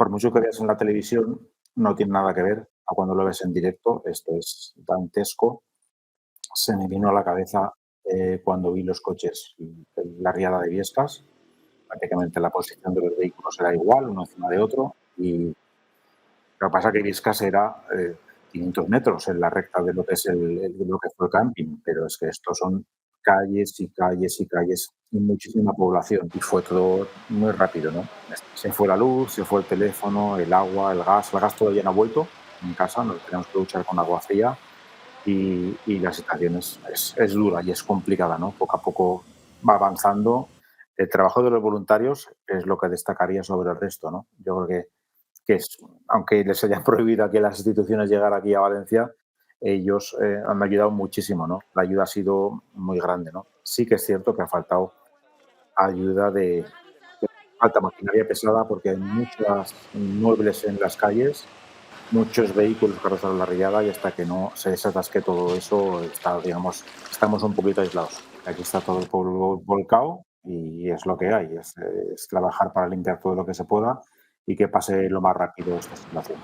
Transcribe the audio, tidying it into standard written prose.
por mucho que veas en la televisión, no tiene nada que ver a cuando lo ves en directo. Esto es dantesco. Se me vino a la cabeza cuando vi los coches en la riada de Viescas. Prácticamente la posición de los vehículos era igual, uno encima de otro. Y lo que pasa es que Viescas era 500 metros en la recta de lo que es lo que fue el camping, pero es que estos son calles y calles y calles y muchísima población y fue todo muy rápido, ¿no? Se fue la luz, se fue el teléfono, el agua, el gas todavía no ha vuelto en casa, nos tenemos que duchar con agua fría y la situación es dura y es complicada, ¿no? Poco a poco va avanzando. El trabajo de los voluntarios es lo que destacaría sobre el resto, ¿no? Yo creo que es, aunque les hayan prohibido aquí a las instituciones llegar aquí a Valencia, ellos han ayudado muchísimo, ¿no? La ayuda ha sido muy grande, ¿no? Sí que es cierto que ha faltado ayuda falta maquinaria pesada porque hay muchos muebles en las calles, muchos vehículos que rozaron la riada y hasta que no se desatasque todo eso, estamos un poquito aislados. Aquí está todo el pueblo volcado y es lo que hay, es trabajar para limpiar todo lo que se pueda y que pase lo más rápido esta situación.